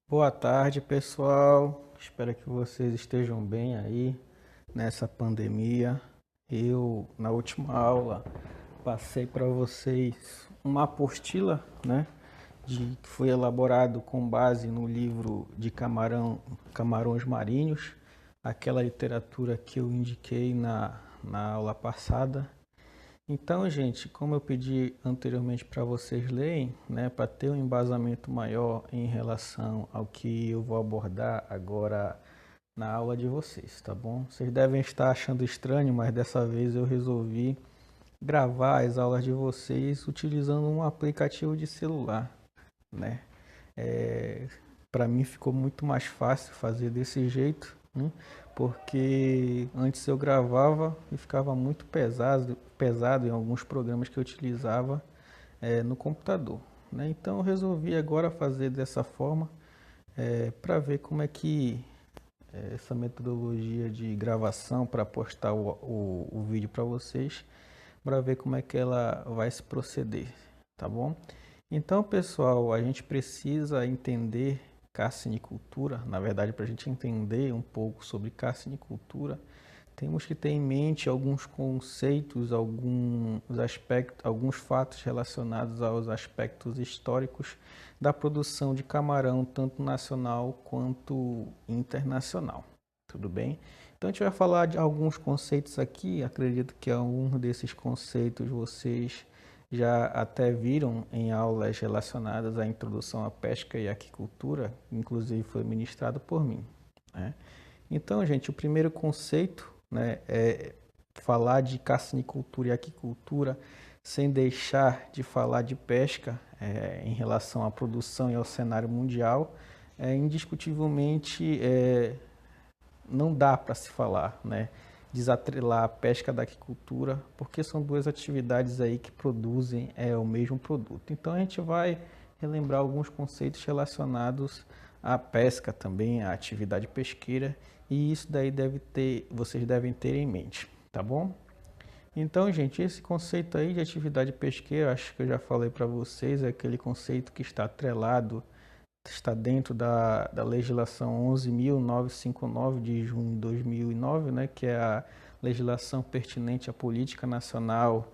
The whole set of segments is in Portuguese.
Boa tarde, pessoal. Espero que vocês estejam bem aí nessa pandemia. Na última aula, passei para vocês uma apostila, né, que foi elaborado com base no livro de Camarões Marinhos, aquela literatura que eu indiquei na aula passada. Então, gente, como eu pedi anteriormente para vocês lerem, né, para ter um embasamento maior em relação ao que eu vou abordar agora na aula de vocês, tá bom? Vocês devem estar achando estranho, mas dessa vez eu resolvi gravar as aulas de vocês utilizando um aplicativo de celular, né? É, para mim ficou muito mais fácil fazer desse jeito, né? Porque antes eu gravava e ficava muito pesado em alguns programas que eu utilizava no computador, né? Então eu resolvi agora fazer dessa forma para ver como é que essa metodologia de gravação para postar o vídeo para vocês, para ver como é que ela vai se proceder, tá bom? Então, pessoal, a gente precisa entender carcinicultura. Na verdade, para a gente entender um pouco sobre carcinicultura, temos que ter em mente alguns conceitos, alguns aspectos, alguns fatos relacionados aos aspectos históricos da produção de camarão, tanto nacional quanto internacional. Tudo bem? Então a gente vai falar de alguns conceitos aqui. Acredito que algum desses conceitos vocês já até viram em aulas relacionadas à introdução à pesca e aquicultura, inclusive foi ministrado por mim, né? Então, gente, o primeiro conceito, né, é falar de carcinicultura e aquicultura sem deixar de falar de pesca em relação à produção e ao cenário mundial, indiscutivelmente não dá para se falar, né, desatrelar a pesca da aquicultura, porque são duas atividades aí que produzem o mesmo produto. Então a gente vai relembrar alguns conceitos relacionados à pesca também, à atividade pesqueira, e isso daí vocês devem ter em mente, tá bom? Então, gente, esse conceito aí de atividade pesqueira, acho que eu já falei para vocês, é aquele conceito que está dentro da legislação 11.959 de junho de 2009, né, que é a legislação pertinente à política nacional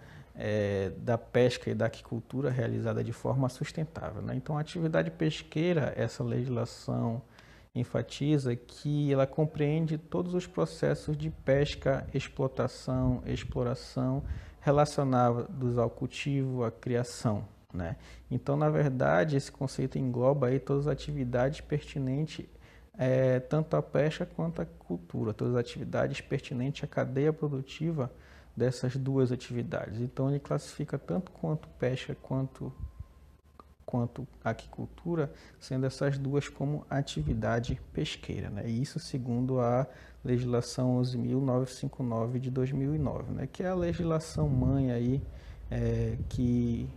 da pesca e da aquicultura realizada de forma sustentável, né? Então, a atividade pesqueira, essa legislação enfatiza que ela compreende todos os processos de pesca, explotação, exploração relacionados ao cultivo, à criação, né? Então, na verdade, esse conceito engloba aí todas as atividades pertinentes tanto à pesca quanto à cultura, todas as atividades pertinentes à cadeia produtiva dessas duas atividades. Então, ele classifica tanto quanto pesca quanto aquicultura, sendo essas duas como atividade pesqueira, né? E isso segundo a legislação 11.959 de 2009, né? Que é a legislação mãe aí que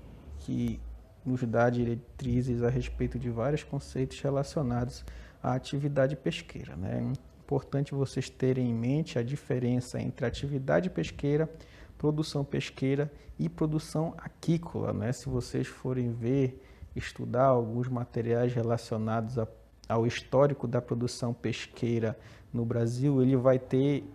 nos dá diretrizes a respeito de vários conceitos relacionados à atividade pesqueira, né? É importante vocês terem em mente a diferença entre atividade pesqueira, produção pesqueira e produção aquícola, né? Se vocês forem ver, estudar alguns materiais relacionados ao histórico da produção pesqueira no Brasil,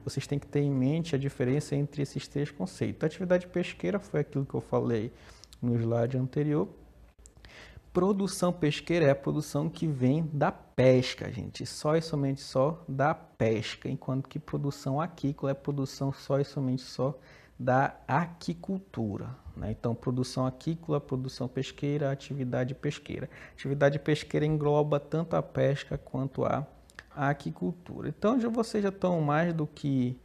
vocês têm que ter em mente a diferença entre esses três conceitos. A atividade pesqueira foi aquilo que eu falei no slide anterior. Produção pesqueira é a produção que vem da pesca, gente, só e somente só da pesca, enquanto que produção aquícola é produção só e somente só da aquicultura, né? Então, produção aquícola, produção pesqueira, atividade pesqueira. Atividade pesqueira engloba tanto a pesca quanto a aquicultura. Então, vocês já estão mais do que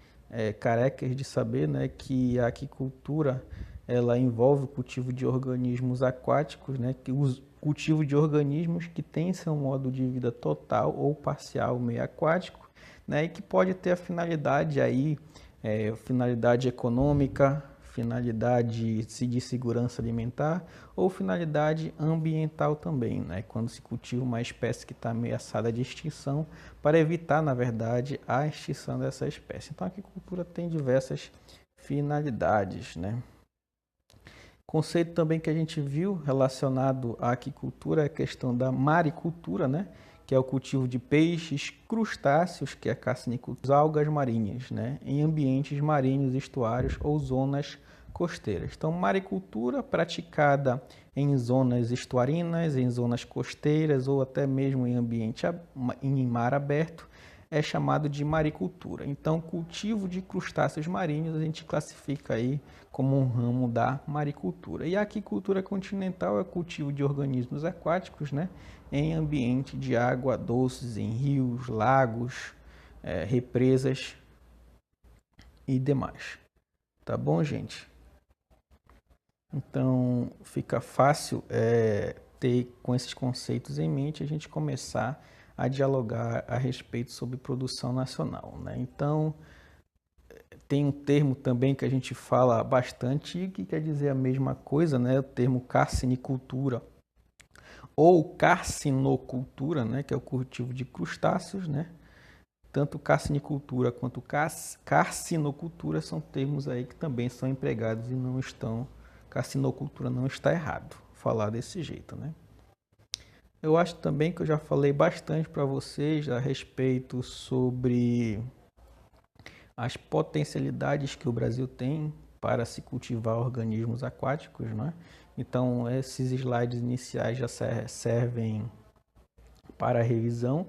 carecas de saber, né, que a aquicultura ela envolve o cultivo de organismos aquáticos, né, que os cultivo de organismos que têm seu modo de vida total ou parcial meio aquático, né, e que pode ter a finalidade aí, finalidade econômica, finalidade de segurança alimentar ou finalidade ambiental também, né, quando se cultiva uma espécie que está ameaçada de extinção para evitar, na verdade, a extinção dessa espécie. Então a aquicultura tem diversas finalidades, né? Conceito também que a gente viu relacionado à aquicultura é a questão da maricultura, né? que é o cultivo de peixes, crustáceos, que é a carcinicultura, algas marinhas, né, em ambientes marinhos, estuários ou zonas costeiras. Então, maricultura praticada em zonas estuarinas, em zonas costeiras ou até mesmo em ambiente em mar aberto é chamado de maricultura. Então, cultivo de crustáceos marinhos a gente classifica aí como um ramo da maricultura. E a aquicultura continental é o cultivo de organismos aquáticos, né, em ambiente de água doces, em rios, lagos, represas e demais. Tá bom, gente? Então, fica fácil ter com esses conceitos em mente a gente começar a dialogar a respeito sobre produção nacional, né? Então, tem um termo também que a gente fala bastante e que quer dizer a mesma coisa, né? O termo carcinicultura ou carcinocultura, né? Que é o cultivo de crustáceos, né? Tanto carcinicultura quanto carcinocultura são termos aí que também são empregados e não estão, carcinocultura não está errado falar desse jeito, né? Eu acho também que eu já falei bastante para vocês a respeito sobre as potencialidades que o Brasil tem para se cultivar organismos aquáticos, né? Então, esses slides iniciais já servem para a revisão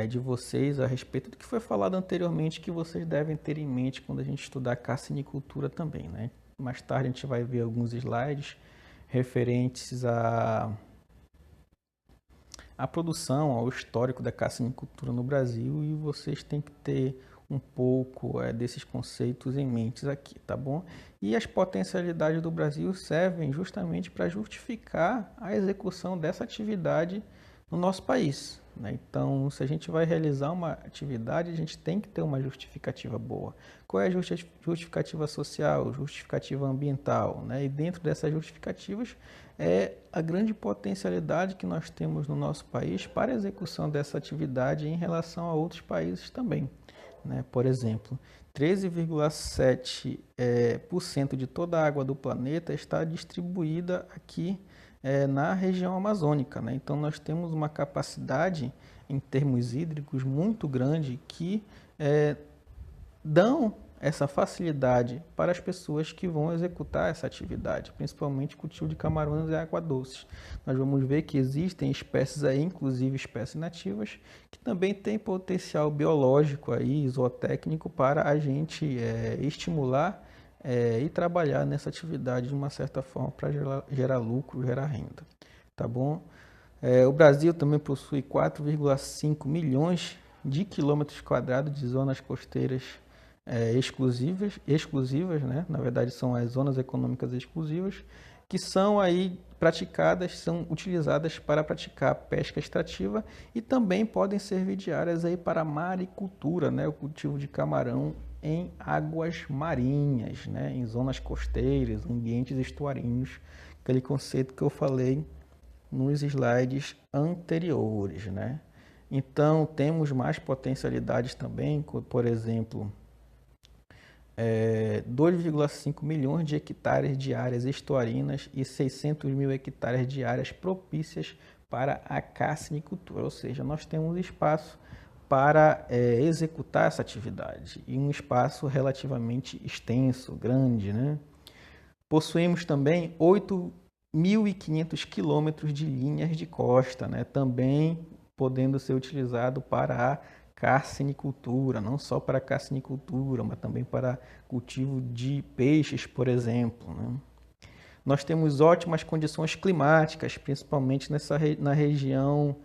de vocês a respeito do que foi falado anteriormente, que vocês devem ter em mente quando a gente estudar carcinicultura também, né? Mais tarde a gente vai ver alguns slides referentes à produção, ao histórico da carcinicultura no Brasil, e vocês têm que ter um pouco desses conceitos em mente aqui, tá bom? E as potencialidades do Brasil servem justamente para justificar a execução dessa atividade no nosso país, né? Então, se a gente vai realizar uma atividade, a gente tem que ter uma justificativa boa. Qual é a justificativa social, justificativa ambiental, né? E dentro dessas justificativas é a grande potencialidade que nós temos no nosso país para a execução dessa atividade em relação a outros países também, né? Por exemplo, 13,7% de toda a água do planeta está distribuída aqui na região amazônica, né? Então nós temos uma capacidade em termos hídricos muito grande que dão essa facilidade para as pessoas que vão executar essa atividade, principalmente cultivo de camarões e água doce. Nós vamos ver que existem espécies aí, inclusive espécies nativas, que também têm potencial biológico aí, zootécnico, para a gente estimular e trabalhar nessa atividade de uma certa forma para gerar lucro, gerar renda, tá bom? O Brasil também possui 4,5 milhões de quilômetros quadrados de zonas costeiras exclusivas, né? Na verdade são as zonas econômicas exclusivas, que são aí praticadas, são utilizadas para praticar pesca extrativa e também podem servir de áreas aí para maricultura, né? O cultivo de camarão em águas marinhas, né? Em zonas costeiras, ambientes estuarinos, aquele conceito que eu falei nos slides anteriores, né? Então temos mais potencialidades também, por exemplo, 2,5 milhões de hectares de áreas estuarinas e 600 mil hectares de áreas propícias para a carcinicultura, ou seja, nós temos espaço para executar essa atividade e um espaço relativamente extenso, grande, né? Possuímos também 8.500 quilômetros de linhas de costa, né? Também podendo ser utilizado para a carcinicultura, não só para a carcinicultura, mas também para cultivo de peixes, por exemplo, né? Nós temos ótimas condições climáticas, principalmente na região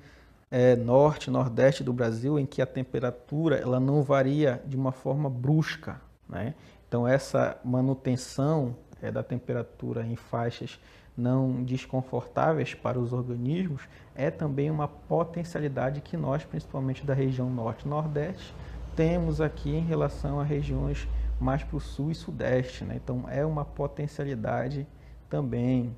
norte, nordeste do Brasil, em que a temperatura ela não varia de uma forma brusca, né? Então essa manutenção da temperatura em faixas não desconfortáveis para os organismos é também uma potencialidade que nós, principalmente da região norte e nordeste, temos aqui em relação a regiões mais para o sul e sudeste, né? Então é uma potencialidade também.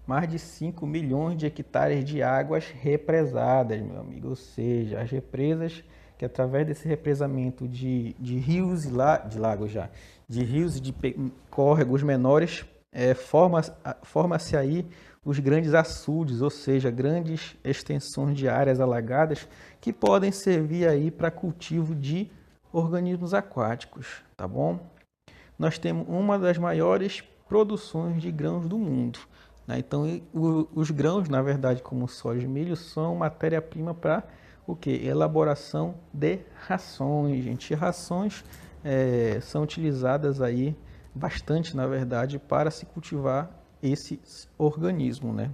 Mais de 5 milhões de hectares de águas represadas, meu amigo, ou seja, as represas que através desse represamento de rios e de lagos já, de rios e de córregos menores, forma-se aí os grandes açudes, ou seja, grandes extensões de áreas alagadas que podem servir aí para cultivo de organismos aquáticos, tá bom? Nós temos uma das maiores produções de grãos do mundo, né? Então, os grãos, na verdade, como soja e milho, são matéria-prima para o que? Elaboração de rações, gente. E rações são utilizadas aí bastante, na verdade, para se cultivar esse organismo, né?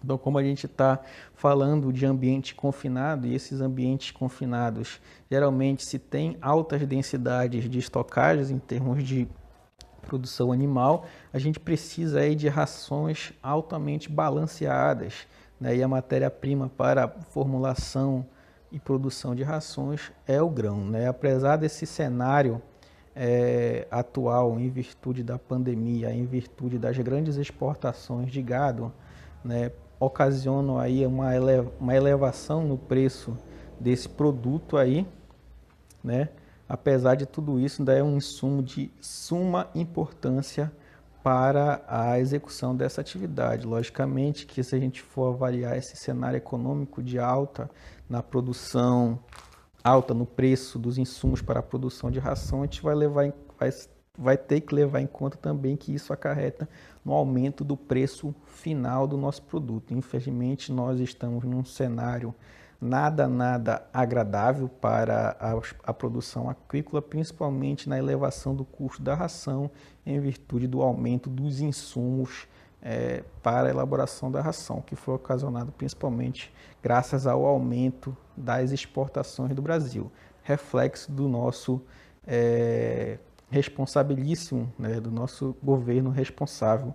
Então, como a gente está falando de ambiente confinado, e esses ambientes confinados geralmente se tem altas densidades de estocagens em termos de produção animal, a gente precisa aí de rações altamente balanceadas, né? E a matéria-prima para a formulação e produção de rações é o grão, né? Apesar desse cenário atual, em virtude da pandemia, em virtude das grandes exportações de gado, né, ocasionam aí uma elevação no preço desse produto aí, né? Apesar de tudo isso, ainda é um insumo de suma importância para a execução dessa atividade. Logicamente que se a gente for avaliar esse cenário econômico de alta na produção, alta no preço dos insumos para a produção de ração, a gente vai ter que levar em conta também que isso acarreta no aumento do preço final do nosso produto. Infelizmente, nós estamos num cenário nada agradável para a produção aquícola, principalmente na elevação do custo da ração, em virtude do aumento dos insumos para a elaboração da ração, que foi ocasionado principalmente graças ao aumento das exportações do Brasil, reflexo do nosso responsabilíssimo, né, do nosso governo responsável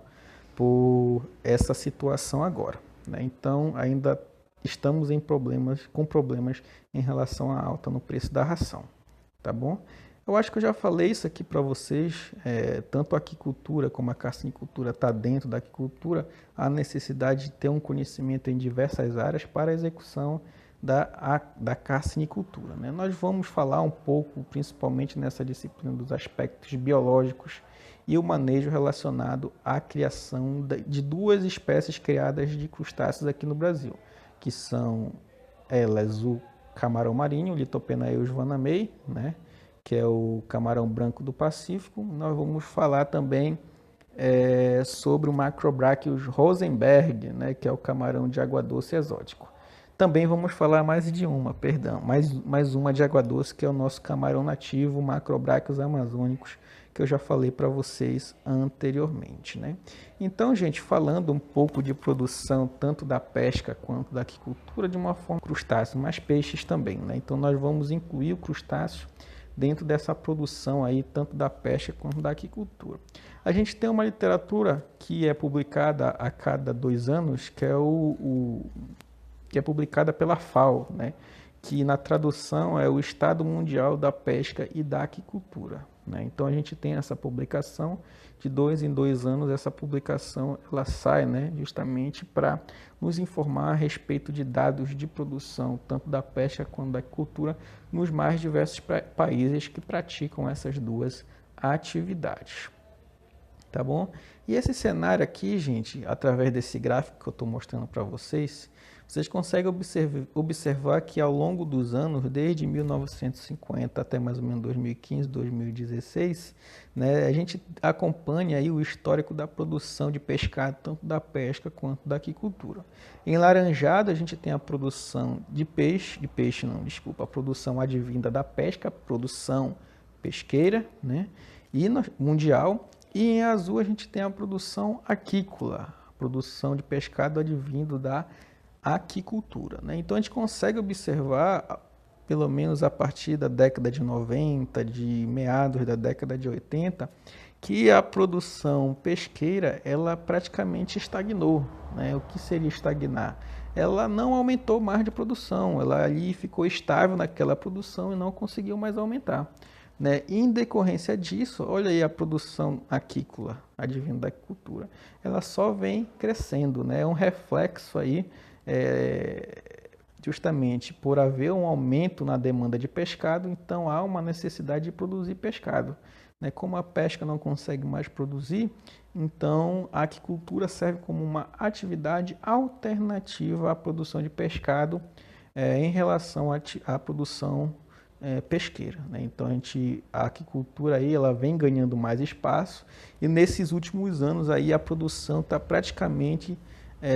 por essa situação agora, né? Então, ainda estamos com problemas em relação à alta no preço da ração, tá bom? Eu acho que eu já falei isso aqui para vocês, tanto a aquicultura como a carcinicultura está dentro da aquicultura, a necessidade de ter um conhecimento em diversas áreas para a execução da carcinicultura, né? Nós vamos falar um pouco, principalmente nessa disciplina, dos aspectos biológicos e o manejo relacionado à criação de duas espécies criadas de crustáceos aqui no Brasil, que são elas o camarão marinho, o Lithopenaeus vanamei, né, que é o camarão branco do Pacífico. Nós vamos falar também sobre o Macrobrachius rosenberg, né, que é o camarão de água doce exótico. Também vamos falar mais uma de água doce, que é o nosso camarão nativo, o Macrobrachius amazônicos, que eu já falei para vocês anteriormente, né? Então, gente, falando um pouco de produção, tanto da pesca quanto da aquicultura, de uma forma crustáceo, mas peixes também, né? Então, nós vamos incluir o crustáceo dentro dessa produção aí, tanto da pesca quanto da aquicultura. A gente tem uma literatura que é publicada a cada 2 anos, que é que é publicada pela FAO, né? Que na tradução é o Estado Mundial da Pesca e da Aquicultura, né? Então a gente tem essa publicação de 2 em 2 anos. Essa publicação ela sai, né, justamente para nos informar a respeito de dados de produção, tanto da pesca quanto da aquicultura, nos mais diversos países que praticam essas duas atividades. Tá bom? E esse cenário aqui, gente, através desse gráfico que eu estou mostrando para vocês, vocês conseguem observar que ao longo dos anos, desde 1950 até mais ou menos 2015, 2016, né, a gente acompanha aí o histórico da produção de pescado, tanto da pesca quanto da aquicultura. Em laranjado, a gente tem a produção a produção advinda da pesca, produção pesqueira, né, e mundial. E em azul a gente tem a produção aquícola, a produção de pescado advindo da aquicultura, né? Então a gente consegue observar, pelo menos a partir da década de 90, de meados da década de 80, que a produção pesqueira ela praticamente estagnou, né? O que seria estagnar? Ela não aumentou mais de produção, ela ali ficou estável naquela produção e não conseguiu mais aumentar, né? Em decorrência disso, olha aí a produção aquícola, advinda da aquicultura, ela só vem crescendo, né? É um reflexo aí justamente por haver um aumento na demanda de pescado, então há uma necessidade de produzir pescado, né? Como a pesca não consegue mais produzir, então a aquicultura serve como uma atividade alternativa à produção de pescado em relação à produção pesqueira, né? Então a aquicultura aí ela vem ganhando mais espaço e nesses últimos anos aí a produção está praticamente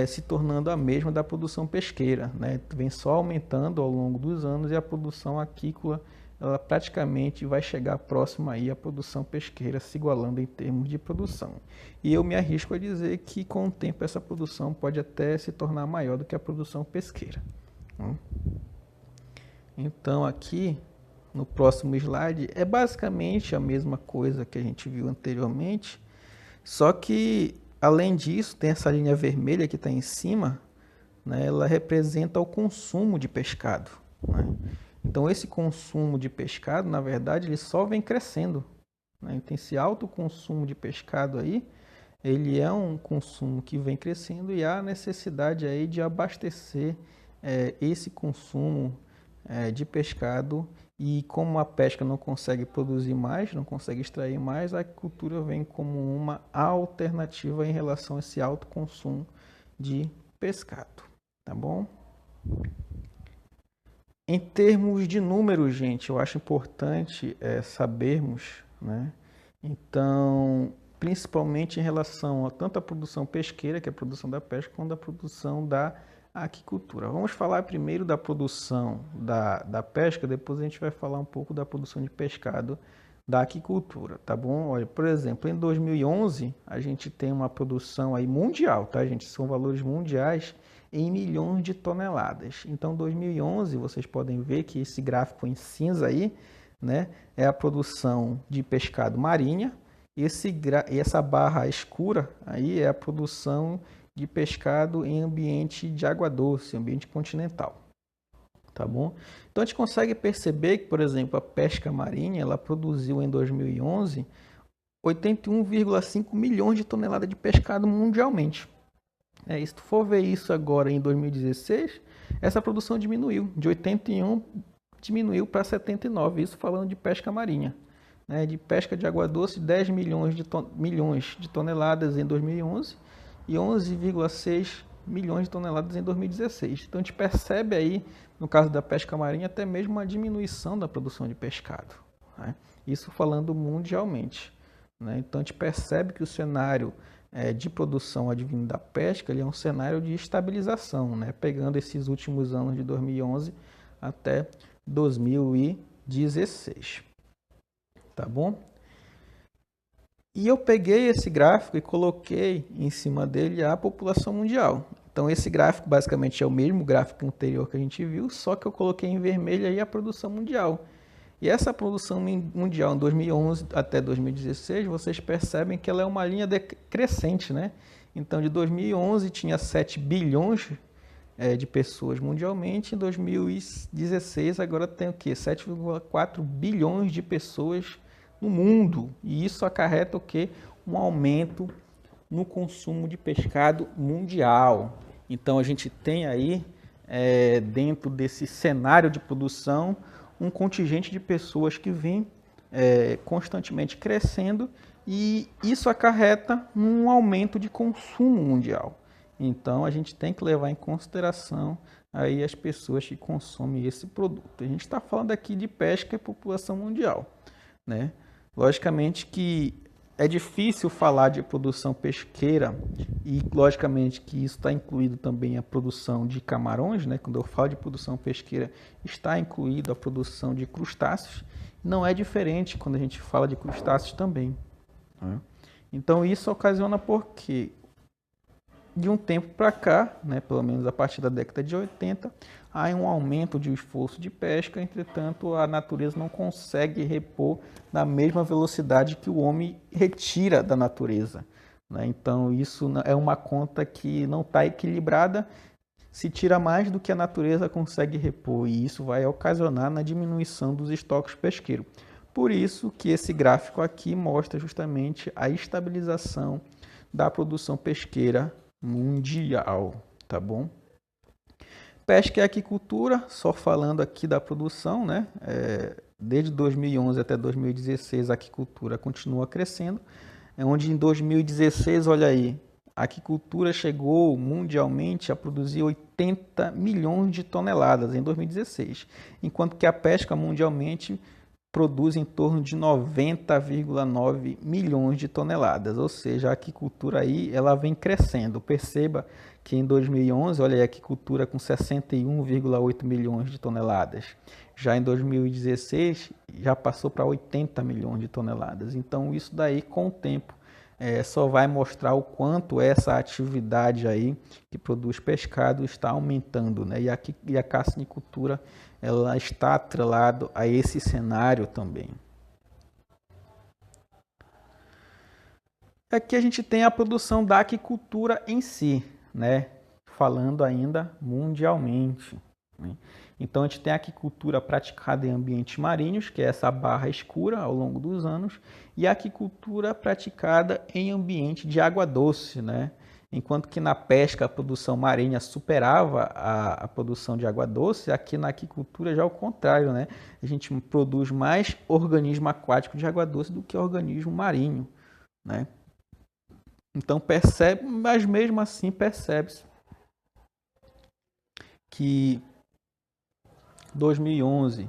se tornando a mesma da produção pesqueira, né? Vem só aumentando ao longo dos anos e a produção aquícola ela praticamente vai chegar próxima aí à produção pesqueira, se igualando em termos de produção. E eu me arrisco a dizer que com o tempo essa produção pode até se tornar maior do que a produção pesqueira. Então aqui no próximo slide é basicamente a mesma coisa que a gente viu anteriormente, só que além disso tem essa linha vermelha que está em cima, né, ela representa o consumo de pescado, né? Então esse consumo de pescado, na verdade, ele só vem crescendo, né? Então esse alto consumo de pescado aí, ele é um consumo que vem crescendo e há necessidade aí de abastecer esse consumo de pescado e como a pesca não consegue produzir mais, não consegue extrair mais, a agricultura vem como uma alternativa em relação a esse alto consumo de pescado, tá bom? Em termos de números, gente, eu acho importante sabermos, né? Então, principalmente em relação a tanto a produção pesqueira, que é a produção da pesca, quanto a produção da aquicultura. Vamos falar primeiro da produção da pesca, depois a gente vai falar um pouco da produção de pescado da aquicultura, tá bom? Olha, por exemplo, em 2011 a gente tem uma produção aí mundial, tá, gente? São valores mundiais em milhões de toneladas. Então, 2011, vocês podem ver que esse gráfico em cinza aí, né, é a produção de pescado marinha. Essa barra escura aí é a produção de pescado em ambiente de água doce, ambiente continental, tá bom? Então a gente consegue perceber que, por exemplo, a pesca marinha, ela produziu em 2011 81,5 milhões de toneladas de pescado mundialmente. Se tu for ver isso agora em 2016, essa produção diminuiu, de 81 diminuiu para 79, isso falando de pesca marinha. De pesca de água doce, 10 milhões de toneladas em 2011 e 11,6 milhões de toneladas em 2016. Então a gente percebe aí, no caso da pesca marinha, até mesmo uma diminuição da produção de pescado, né? Isso falando mundialmente, né? Então a gente percebe que o cenário de produção advindo da pesca ele é um cenário de estabilização, né? Pegando esses últimos anos de 2011 até 2016. Tá bom? E eu peguei esse gráfico e coloquei em cima dele a população mundial. Então esse gráfico basicamente é o mesmo gráfico anterior que a gente viu, só que eu coloquei em vermelho aí a produção mundial. E essa produção mundial em 2011 até 2016, vocês percebem que ela é uma linha decrescente, né? Então de 2011 tinha 7 bilhões de pessoas mundialmente, em 2016 agora tem o quê? 7,4 bilhões de pessoas no mundo, e isso acarreta o quê? Um aumento no consumo de pescado mundial. Então a gente tem aí, dentro desse cenário de produção, um contingente de pessoas que vem constantemente crescendo e isso acarreta um aumento de consumo mundial. Então a gente tem que levar em consideração aí as pessoas que consomem esse produto. A gente está falando aqui de pesca e população mundial, né? Logicamente que é difícil falar de produção pesqueira e logicamente que isso está incluído também a produção de camarões, né? Quando eu falo de produção pesqueira, está incluído a produção de crustáceos. Não é diferente quando a gente fala de crustáceos também, né? Então isso ocasiona porque de um tempo para cá, né, pelo menos a partir da década de 80, há um aumento de esforço de pesca, entretanto a natureza não consegue repor na mesma velocidade que o homem retira da natureza, né? Então isso é uma conta que não está equilibrada, se tira mais do que a natureza consegue repor e isso vai ocasionar na diminuição dos estoques pesqueiros. Por isso que esse gráfico aqui mostra justamente a estabilização da produção pesqueira mundial, tá bom? Pesca e aquicultura, só falando aqui da produção, né? Desde 2011 até 2016 a aquicultura continua crescendo, onde em 2016, olha aí, a aquicultura chegou mundialmente a produzir 80 milhões de toneladas em 2016, enquanto que a pesca mundialmente produz em torno de 90,9 milhões de toneladas, ou seja, a aquicultura aí ela vem crescendo. Perceba que em 2011, olha aí, a aquicultura com 61,8 milhões de toneladas. Já em 2016, já passou para 80 milhões de toneladas. Então, isso daí, com o tempo, só vai mostrar o quanto essa atividade aí que produz pescado está aumentando, né? E a carcinicultura ela está atrelado a esse cenário também. Aqui a gente tem a produção da aquicultura em si, né? Falando ainda mundialmente, né? Então a gente tem a aquicultura praticada em ambientes marinhos, que é essa barra escura ao longo dos anos, e a aquicultura praticada em ambiente de água doce, né? Enquanto que na pesca a produção marinha superava a produção de água doce, aqui na aquicultura já é o contrário, né? A gente produz mais organismo aquático de água doce do que organismo marinho, né? Então percebe, mas mesmo assim percebe-se que 2011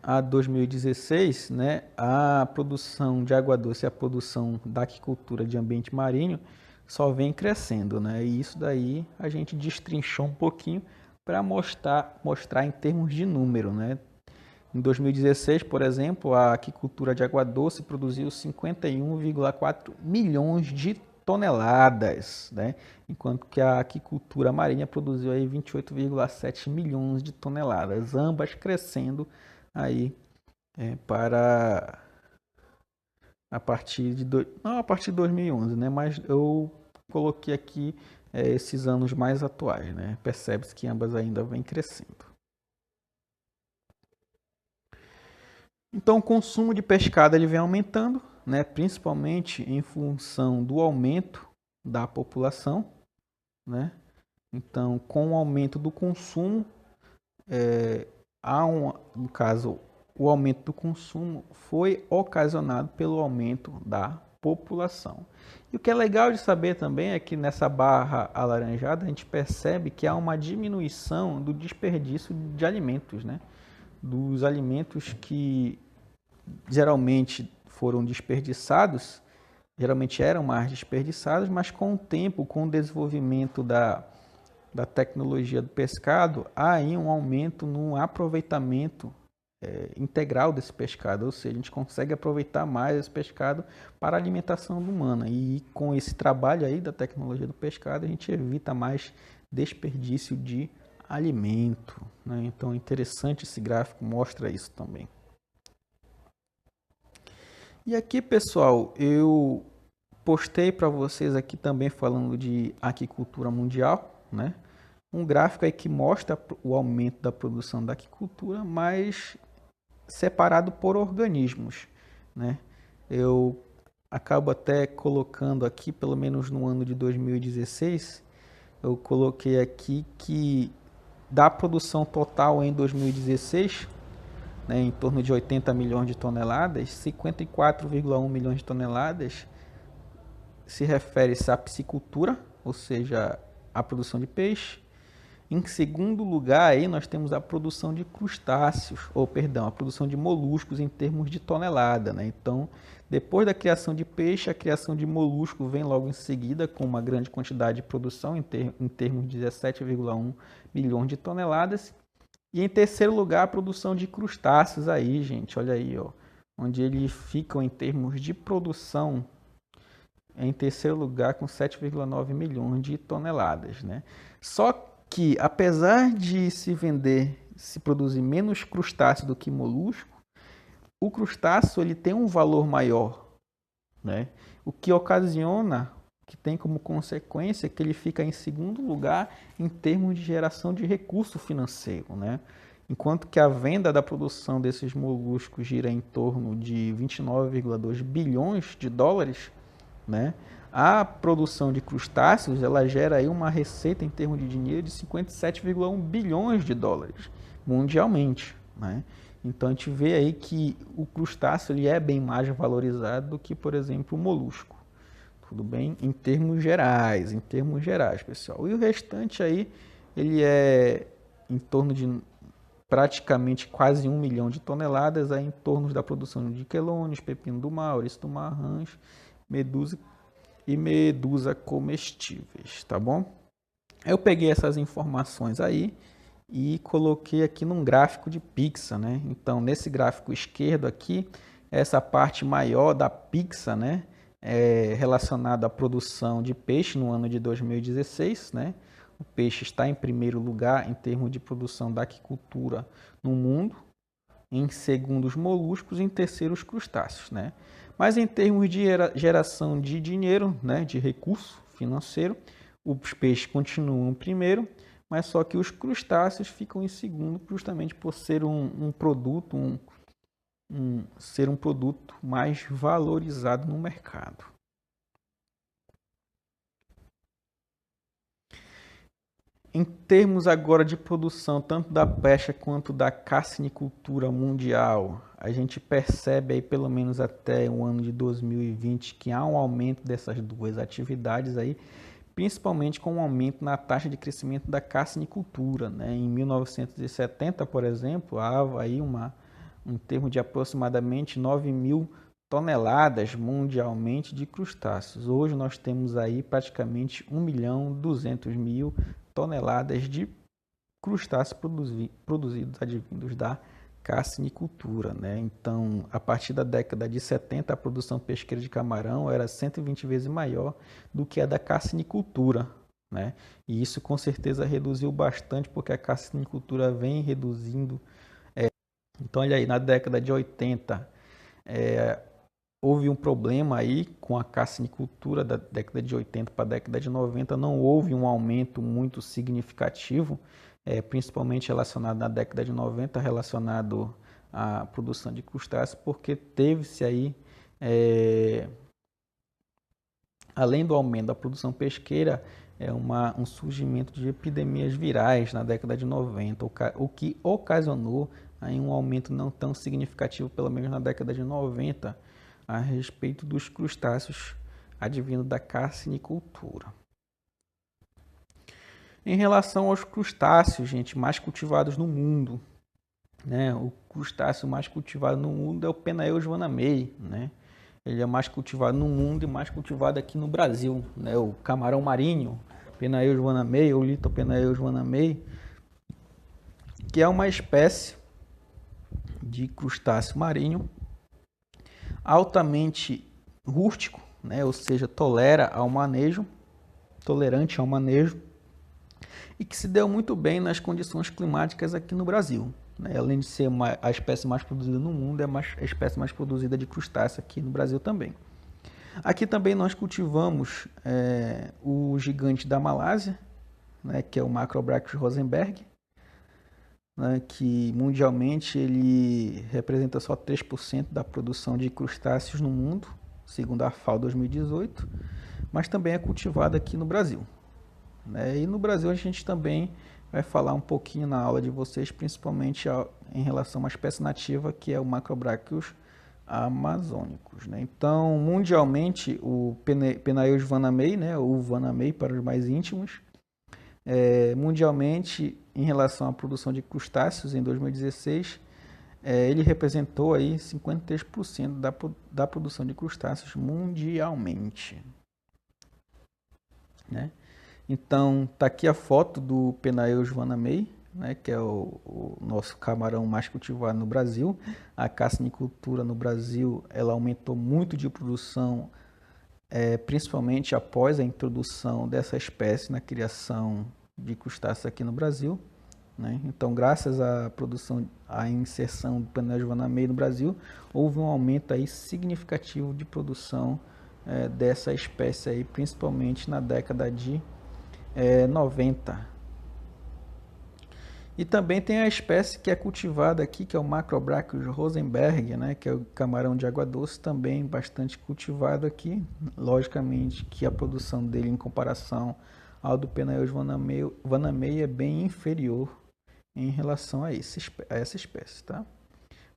a 2016, né, a produção de água doce e a produção da aquicultura de ambiente marinho só vem crescendo, né? E isso daí a gente destrinchou um pouquinho para mostrar em termos de número, né? Em 2016, por exemplo, a aquicultura de água doce produziu 51,4 milhões de toneladas, né? Enquanto que a aquicultura marinha produziu aí 28,7 milhões de toneladas, ambas crescendo aí para a partir de não a partir de 2011, né? Mas eu coloquei aqui esses anos mais atuais, né? Percebe-se que ambas ainda vêm crescendo. Então, o consumo de pescado ele vem aumentando, né? Principalmente em função do aumento da população, né? Então, com o aumento do consumo, no caso, o aumento do consumo foi ocasionado pelo aumento da população. E o que é legal de saber também é que nessa barra alaranjada a gente percebe que há uma diminuição do desperdício de alimentos, né? Dos alimentos que geralmente foram desperdiçados, geralmente eram mais desperdiçados, mas com o tempo, com o desenvolvimento da tecnologia do pescado, há aí um aumento no aproveitamento integral desse pescado, ou seja, a gente consegue aproveitar mais esse pescado para a alimentação humana. E com esse trabalho aí da tecnologia do pescado, a gente evita mais desperdício de alimento, né? Então é interessante, esse gráfico mostra isso também. E aqui, pessoal, eu postei para vocês aqui também falando de aquicultura mundial, né? Um gráfico aí que mostra o aumento da produção da aquicultura, mas separado por organismos, né? Eu acabo até colocando aqui, pelo menos no ano de 2016, eu coloquei aqui que da produção total em 2016, né, em torno de 80 milhões de toneladas, 54,1 milhões de toneladas se refere-se à piscicultura, ou seja, à produção de peixe. Em segundo lugar, aí nós temos a produção de crustáceos, a produção de moluscos em termos de tonelada, né? Então, depois da criação de peixe, a criação de molusco vem logo em seguida com uma grande quantidade de produção, em termos de 17,1 milhões de toneladas. E em terceiro lugar, a produção de crustáceos aí, gente, olha aí, ó, onde eles ficam em termos de produção em terceiro lugar com 7,9 milhões de toneladas, né? Só que, apesar de se produzir menos crustáceo do que molusco, o crustáceo ele tem um valor maior, né? O que ocasiona, que tem como consequência que ele fica em segundo lugar em termos de geração de recurso financeiro, né? Enquanto que a venda da produção desses moluscos gira em torno de 29,2 bilhões de dólares, né? A produção de crustáceos, ela gera aí uma receita em termos de dinheiro de 57,1 bilhões de dólares mundialmente, né? Então a gente vê aí que o crustáceo ele é bem mais valorizado do que, por exemplo, o molusco. Tudo bem? Em termos gerais, pessoal. E o restante aí, ele é em torno de praticamente quase 1 milhão de toneladas, aí em torno da produção de quelônios, pepino do mar, ouriço do mar, rãs, medusa e medusa comestíveis, tá bom? Eu peguei essas informações aí e coloquei aqui num gráfico de pizza, né? Então, nesse gráfico esquerdo aqui, essa parte maior da pizza, né? Relacionada à produção de peixe no ano de 2016, né? O peixe está em primeiro lugar em termos de produção da aquicultura no mundo, em segundo os moluscos e em terceiro os crustáceos, né? Mas em termos de geração de dinheiro, né, de recurso financeiro, os peixes continuam em primeiro, mas só que os crustáceos ficam em segundo, justamente por ser um produto, ser um produto mais valorizado no mercado. Em termos agora de produção, tanto da pesca quanto da carcinicultura mundial, a gente percebe aí pelo menos até o ano de 2020 que há um aumento dessas duas atividades aí, principalmente com um aumento na taxa de crescimento da carcinicultura, né? Em 1970, por exemplo, há aí um termo de aproximadamente 9 mil toneladas mundialmente de crustáceos. Hoje nós temos aí praticamente 1.200.000 toneladas de crustáceos produzidos advindos da carcinicultura, né? Então, a partir da década de 70, a produção pesqueira de camarão era 120 vezes maior do que a da carcinicultura, né? E isso com certeza reduziu bastante, porque a carcinicultura vem reduzindo. Então, olha aí, na década de 80, houve um problema aí com a carcinicultura da década de 80 para a década de 90, não houve um aumento muito significativo, principalmente relacionado na década de 90, relacionado à produção de crustáceos, porque teve-se aí, além do aumento da produção pesqueira, um surgimento de epidemias virais na década de 90, o que ocasionou aí um aumento não tão significativo, pelo menos na década de 90, a respeito dos crustáceos advindos da carcinicultura. Em relação aos crustáceos, gente, mais cultivados no mundo, né? O crustáceo mais cultivado no mundo é o Penaeus vanamei, né? Ele é mais cultivado no mundo e mais cultivado aqui no Brasil, né? O camarão marinho, Penaeus vanamei ou Lithopenaeus vanamei, que é uma espécie de crustáceo marinho altamente rústico, né? Ou seja, tolerante ao manejo, e que se deu muito bem nas condições climáticas aqui no Brasil, né? Além de ser a espécie mais produzida no mundo, é a espécie mais produzida de crustáceo aqui no Brasil também. Aqui também nós cultivamos o gigante da Malásia, né? Que é o Macrobrachus rosenberg, né? Que mundialmente ele representa só 3% da produção de crustáceos no mundo, segundo a FAO 2018, mas também é cultivado aqui no Brasil, né? E no Brasil a gente também vai falar um pouquinho na aula de vocês, principalmente em relação a uma espécie nativa que é o Macrobrachus amazônicos, né? Então, mundialmente, o Penaeus vanamei, né, ou vanamei para os mais íntimos, mundialmente, em relação à produção de crustáceos em 2016, ele representou aí 53% da produção de crustáceos mundialmente, né? Então, tá aqui a foto do Penaeus vanamei, né, que é o nosso camarão mais cultivado no Brasil. A carcinicultura no Brasil ela aumentou muito de produção, principalmente após a introdução dessa espécie na criação de crustáceos aqui no Brasil, né? Então, graças à inserção do Penaeus vanamei no Brasil, houve um aumento aí significativo de produção dessa espécie aí, principalmente na década de 90. E também tem a espécie que é cultivada aqui, que é o Macrobrachus rosenberg, né, que é o camarão de água doce, também bastante cultivado aqui. Logicamente que a produção dele em comparação ao do Penaeus vanamei é bem inferior em relação a essa espécie, tá?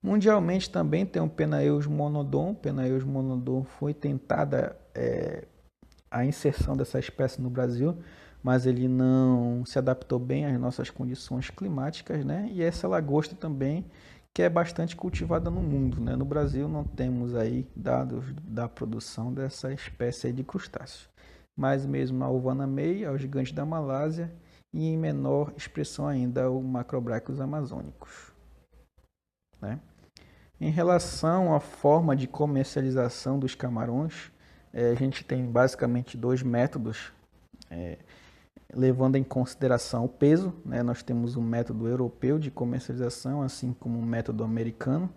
Mundialmente também tem o Penaeus monodon. O Penaeus monodon foi tentada a inserção dessa espécie no Brasil, mas ele não se adaptou bem às nossas condições climáticas, né? E essa lagosta também, que é bastante cultivada no mundo, né? No Brasil não temos aí dados da produção dessa espécie aí de crustáceos, mas mesmo a Ovanamei, ao gigante da Malásia, e em menor expressão ainda o Macrobrachus amazônicos, né? Em relação à forma de comercialização dos camarões, a gente tem basicamente dois métodos, levando em consideração o peso, né? Nós temos um método europeu de comercialização, assim como um método americano,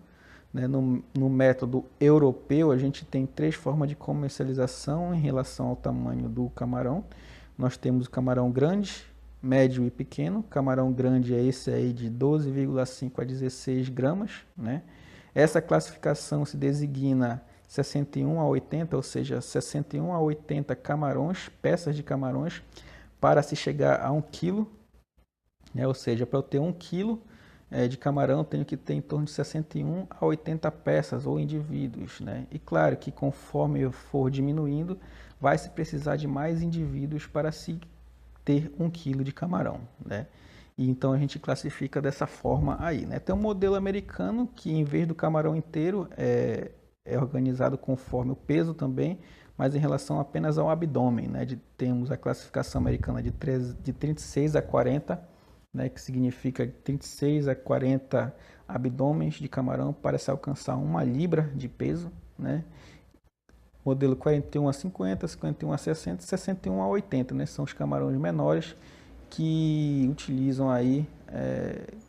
né? No método europeu, a gente tem três formas de comercialização em relação ao tamanho do camarão. Nós temos o camarão grande, médio e pequeno. Camarão grande é esse aí de 12,5 a 16 gramas, né? Essa classificação se designa 61 a 80, ou seja, 61 a 80 camarões, peças de camarões, para se chegar a 1 quilo, né? Ou seja, para eu ter 1 quilo de camarão, eu tenho que ter em torno de 61 a 80 peças ou indivíduos, né? E claro que conforme eu for diminuindo, vai se precisar de mais indivíduos para se ter 1 quilo de camarão, né? E então a gente classifica dessa forma aí, né? Tem um modelo americano que em vez do camarão inteiro é organizado conforme o peso também, mas em relação apenas ao abdômen, né? Temos a classificação americana de 36 a 40, né? Que significa 36 a 40 abdômenes de camarão para se alcançar 1 libra de peso, né? Modelo 41 a 50, 51 a 60, 61 a 80, né? São os camarões menores que utilizam aí,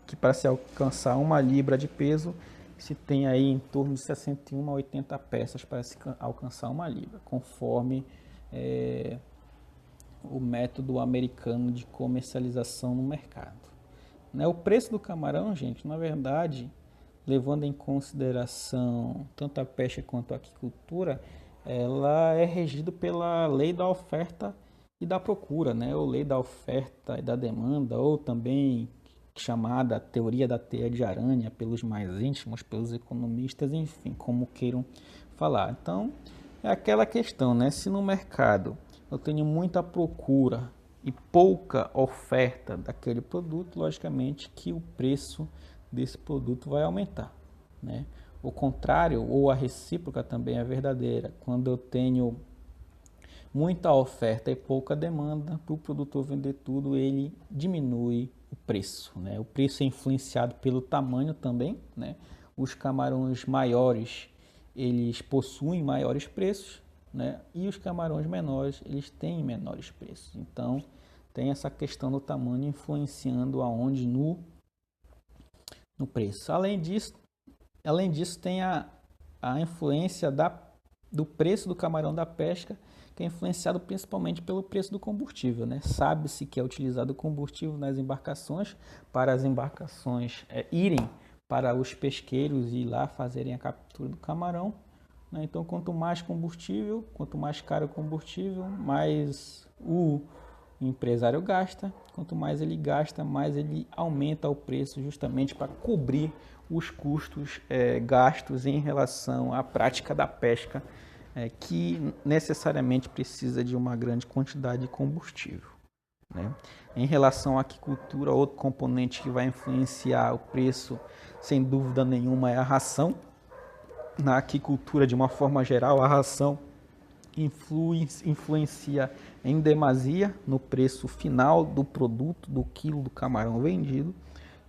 que para se alcançar 1 libra de peso, se tem aí em torno de 61 a 80 peças para se alcançar 1 libra, conforme o método americano de comercialização no mercado. Né? O preço do camarão, gente, na verdade, levando em consideração tanto a pesca quanto a aquicultura, ela é regida pela lei da oferta e da procura, né? Ou lei da oferta e da demanda, ou também chamada teoria da teia de aranha pelos mais íntimos, pelos economistas, enfim, como queiram falar. Então, é aquela questão, né? Se no mercado eu tenho muita procura e pouca oferta daquele produto, logicamente que o preço desse produto vai aumentar, né? O contrário, ou a recíproca também é verdadeira. Quando eu tenho muita oferta e pouca demanda, para o produtor vender tudo, ele diminui o preço, né? O preço é influenciado pelo tamanho também, né? Os camarões maiores, eles possuem maiores preços, né? E os camarões menores, eles têm menores preços. Então, tem essa questão do tamanho influenciando aonde no preço. Além disso tem a influência do preço do camarão da pesca, que é influenciado principalmente pelo preço do combustível, né? Sabe-se que é utilizado combustível nas embarcações, para as embarcações irem para os pesqueiros e ir lá fazerem a captura do camarão, né? Então, quanto mais combustível, quanto mais caro o combustível, mais o empresário gasta. Quanto mais ele gasta, mais ele aumenta o preço, justamente para cobrir os custos gastos em relação à prática da pesca, que necessariamente precisa de uma grande quantidade de combustível, né? Em relação à aquicultura, outro componente que vai influenciar o preço, sem dúvida nenhuma, é a ração. Na aquicultura, de uma forma geral, a ração influencia em demasia no preço final do produto, do quilo do camarão vendido.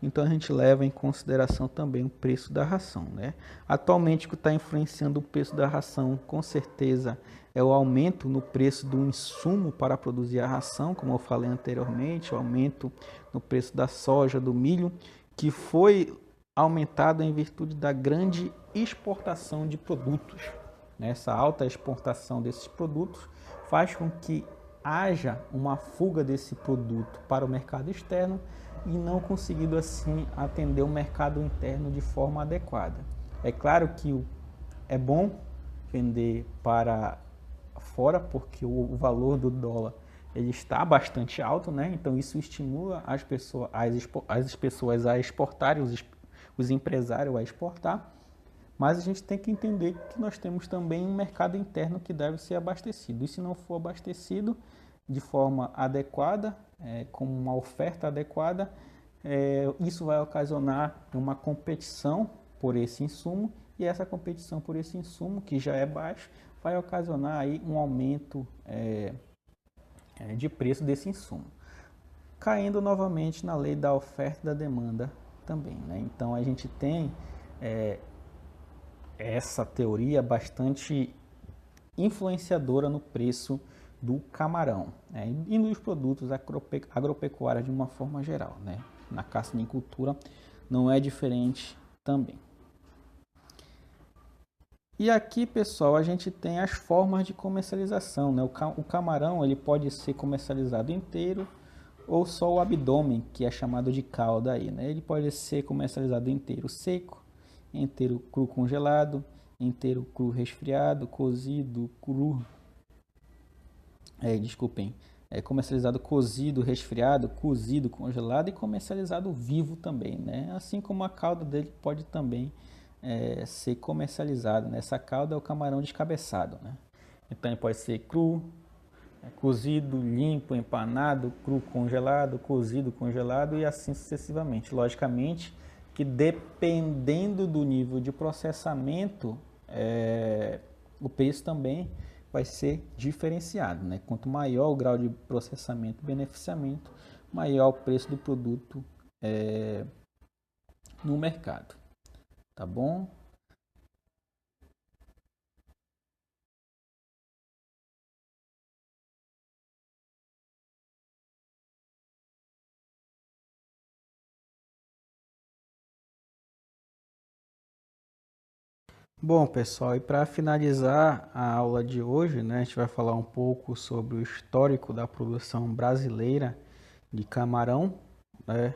Então a gente leva em consideração também o preço da ração, né? Atualmente o que está influenciando o preço da ração, com certeza, é o aumento no preço do insumo para produzir a ração, como eu falei anteriormente, o aumento no preço da soja, do milho, que foi aumentado em virtude da grande exportação de produtos. Essa alta exportação desses produtos faz com que haja uma fuga desse produto para o mercado externo, e não conseguido assim atender o mercado interno de forma adequada. É claro que é bom vender para fora, porque o valor do dólar ele está bastante alto, né? Então isso estimula as pessoas a exportarem, os empresários a exportar. Mas a gente tem que entender que nós temos também um mercado interno que deve ser abastecido. E se não for abastecido de forma adequada, com uma oferta adequada, isso vai ocasionar uma competição por esse insumo, e essa competição por esse insumo, que já é baixo, vai ocasionar aí um aumento de preço desse insumo. Caindo novamente na lei da oferta e da demanda também, né? Então a gente tem essa teoria bastante influenciadora no preço do camarão, né? E nos produtos agropecuários de uma forma geral, né? Na caçanicultura não é diferente também. E aqui, pessoal, a gente tem as formas de comercialização, né? O camarão ele pode ser comercializado inteiro ou só o abdômen, que é chamado de cauda aí, né? Ele pode ser comercializado inteiro seco, inteiro cru congelado, inteiro cru resfriado, cozido, cru, comercializado cozido, resfriado, cozido, congelado e comercializado vivo também, né? Assim como a cauda dele pode também ser comercializado, né? Essa cauda é o camarão descabeçado, né? Então ele pode ser cru, cozido, limpo, empanado, cru congelado, cozido congelado e assim sucessivamente. Logicamente que dependendo do nível de processamento, o preço também vai ser diferenciado, né? Quanto maior o grau de processamento e beneficiamento, maior o preço do produto no mercado, tá bom? Bom, pessoal, e para finalizar a aula de hoje, né, a gente vai falar um pouco sobre o histórico da produção brasileira de camarão, né?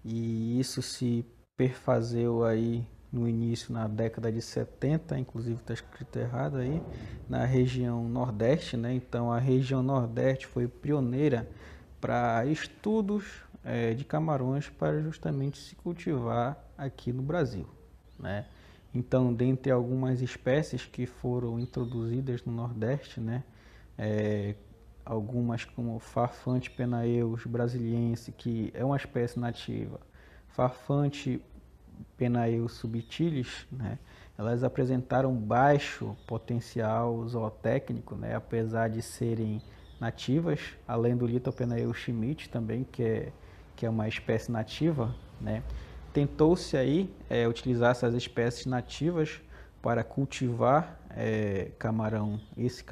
E isso se perfazeu aí no início, na década de 70, inclusive está escrito errado aí, na região Nordeste, né? Então a região Nordeste foi pioneira para estudos de camarões para justamente se cultivar aqui no Brasil, né? Então, dentre algumas espécies que foram introduzidas no Nordeste, né, algumas como Farfante penaeus brasiliense, que é uma espécie nativa, Farfante penaeus subtilis, né, elas apresentaram baixo potencial zootécnico, né, apesar de serem nativas, além do Lithopenaeus schmidt também, que é uma espécie nativa, né. Tentou-se aí utilizar essas espécies nativas para cultivar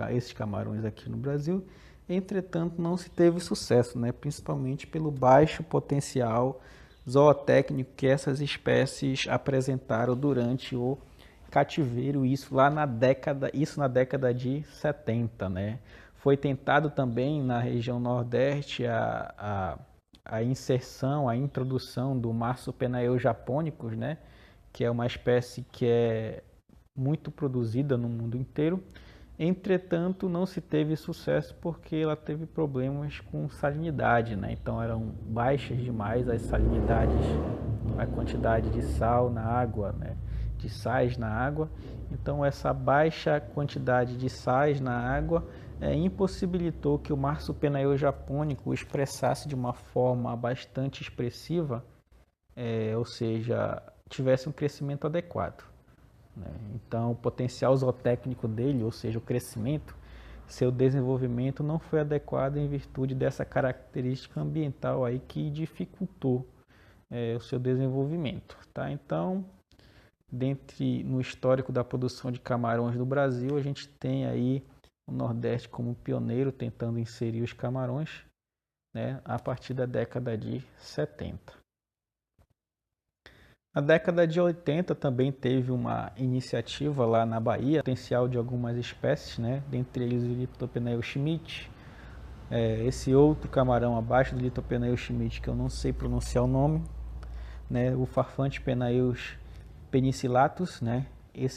esses camarões aqui no Brasil. Entretanto, não se teve sucesso, né? Principalmente pelo baixo potencial zootécnico que essas espécies apresentaram durante o cativeiro, isso na década de 70, né? Foi tentado também na região Nordeste a inserção, a introdução do Marsupenaeus japonicus, né? Que é uma espécie que é muito produzida no mundo inteiro. Entretanto, não se teve sucesso porque ela teve problemas com salinidade, né? Então eram baixas demais as salinidades, a quantidade de sal na água, né? De sais na água. Então essa baixa quantidade de sais na água impossibilitou que o Marsupenaeus japônico expressasse de uma forma bastante expressiva, ou seja, tivesse um crescimento adequado, né? Então, o potencial zootécnico dele, ou seja, o crescimento, seu desenvolvimento não foi adequado em virtude dessa característica ambiental aí que dificultou o seu desenvolvimento, tá? Então, no histórico da produção de camarões do Brasil, a gente tem aí o Nordeste como pioneiro tentando inserir os camarões, né, a partir da década de 70. Na década de 80 também teve uma iniciativa lá na Bahia, potencial de algumas espécies, né, dentre eles o Lithopenaeus schmidt, Esse outro camarão abaixo do Litopenaeus schmidt, que eu não sei pronunciar o nome, né, o Farfante Penaeus penicillatus, né,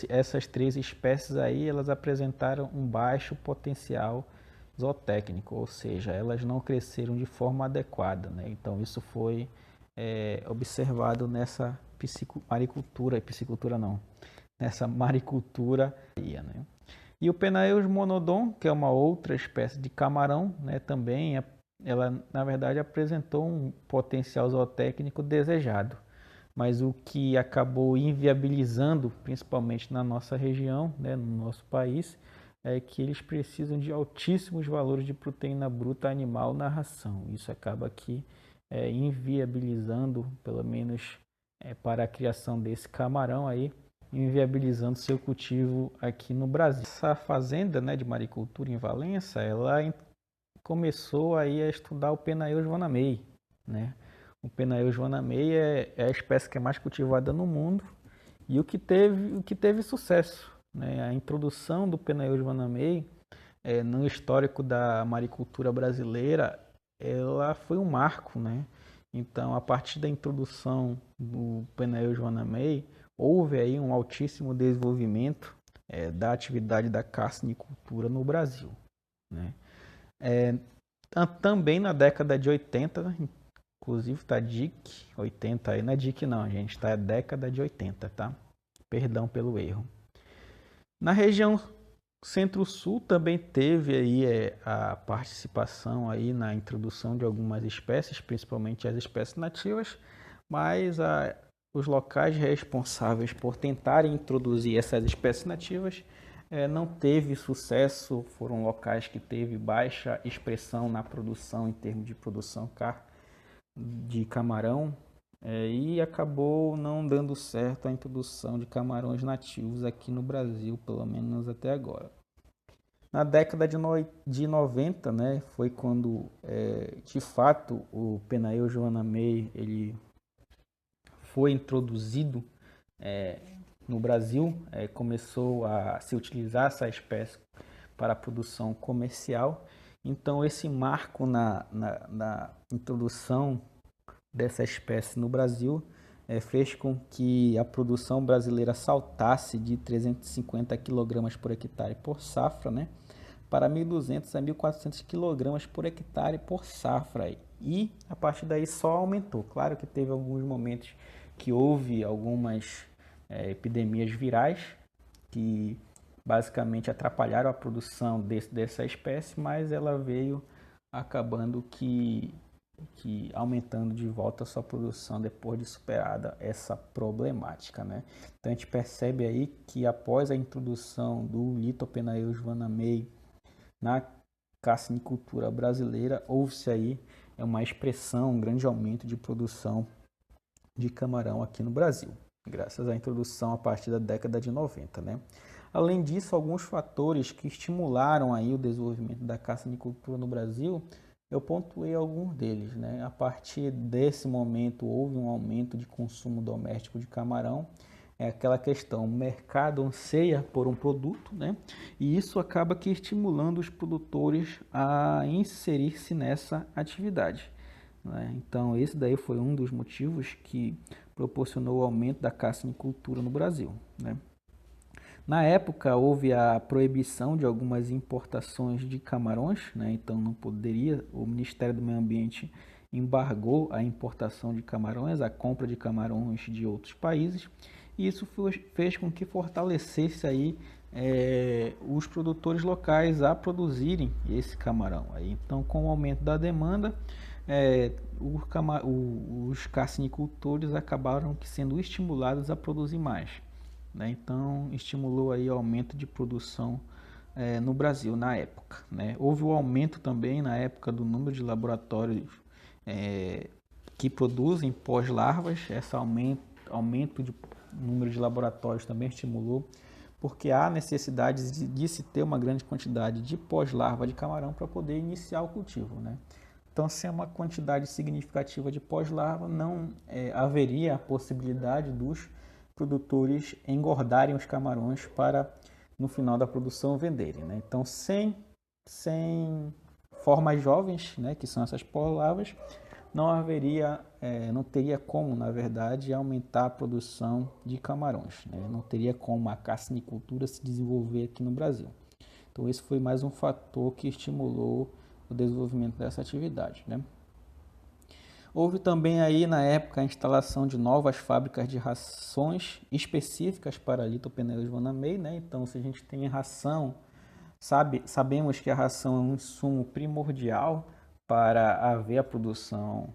essas três espécies aí, elas apresentaram um baixo potencial zootécnico, ou seja, elas não cresceram de forma adequada, né? Então isso foi observado nessa piscicultura não, nessa maricultura, né? E o Penaeus monodon, que é uma outra espécie de camarão, né, também ela na verdade apresentou um potencial zootécnico desejado, mas o que acabou inviabilizando, principalmente na nossa região, né, no nosso país, é que eles precisam de altíssimos valores de proteína bruta animal na ração. Isso acaba aqui inviabilizando, pelo menos para a criação desse camarão aí, inviabilizando seu cultivo aqui no Brasil. Essa fazenda, né, de maricultura em Valença, ela começou aí a estudar o Penaeus joanamei, né? O Penaeus joanamei é a espécie que é mais cultivada no mundo e o que teve sucesso, né? A introdução do Penaeus joanamei no histórico da maricultura brasileira, ela foi um marco, né? Então, a partir da introdução do Penaeus joanamei, houve aí um altíssimo desenvolvimento da atividade da carcinicultura no Brasil, né? Também na década de 80, inclusive tá DIC 80 aí, não é DIC não, gente, tá década de 80, tá? Perdão pelo erro. Na região Centro-Sul também teve aí a participação aí na introdução de algumas espécies, principalmente as espécies nativas, mas os locais responsáveis por tentarem introduzir essas espécies nativas não teve sucesso, foram locais que teve baixa expressão na produção em termos de produção de camarão, e acabou não dando certo a introdução de camarões nativos aqui no Brasil, pelo menos até agora. Na década de 90, né, foi quando de fato o Penaeus joanamei ele foi introduzido no Brasil, começou a se utilizar essa espécie para a produção comercial. Então esse marco na introdução dessa espécie no Brasil fez com que a produção brasileira saltasse de 350 kg por hectare por safra, né, para 1.200 a 1.400 kg por hectare por safra. E a partir daí só aumentou. Claro que teve alguns momentos que houve algumas epidemias virais que basicamente atrapalharam a produção dessa espécie, mas ela veio acabando que aumentando de volta a sua produção depois de superada essa problemática, né? Então a gente percebe aí que após a introdução do Litopenaeus joanamei na carcinicultura brasileira, houve-se aí uma expressão, um grande aumento de produção de camarão aqui no Brasil, graças à introdução a partir da década de 90, né? Além disso, alguns fatores que estimularam aí o desenvolvimento da carcinicultura no Brasil, eu pontuei alguns deles, né? A partir desse momento houve um aumento de consumo doméstico de camarão, aquela questão, o mercado anseia por um produto, né? E isso acaba que estimulando os produtores a inserir-se nessa atividade, né? Então esse daí foi um dos motivos que proporcionou o aumento da carcinicultura no Brasil, né? Na época houve a proibição de algumas importações de camarões, né? Então não poderia, o Ministério do Meio Ambiente embargou a importação de camarões, a compra de camarões de outros países, e isso fez com que fortalecesse aí os produtores locais a produzirem esse camarão. Aí, então, com o aumento da demanda, os carcinicultores acabaram sendo estimulados a produzir mais, né? Então, estimulou aí o aumento de produção no Brasil na época, né? Houve o aumento também na época do número de laboratórios que produzem pós-larvas. Esse aumento de número de laboratórios também estimulou, porque há necessidade de se ter uma grande quantidade de pós-larva de camarão para poder iniciar o cultivo, né? Então, sem uma quantidade significativa de pós-larva, não haveria a possibilidade dos produtores engordarem os camarões para, no final da produção, venderem, né? Então, sem formas jovens, né, que são essas palavras, não teria como, na verdade, aumentar a produção de camarões, né? Não teria como a carcinicultura se desenvolver aqui no Brasil. Então, esse foi mais um fator que estimulou o desenvolvimento dessa atividade, né? Houve também aí na época a instalação de novas fábricas de rações específicas para a Litopenaeus vanamei, né? Então, se a gente tem ração, sabemos que a ração é um insumo primordial para haver a produção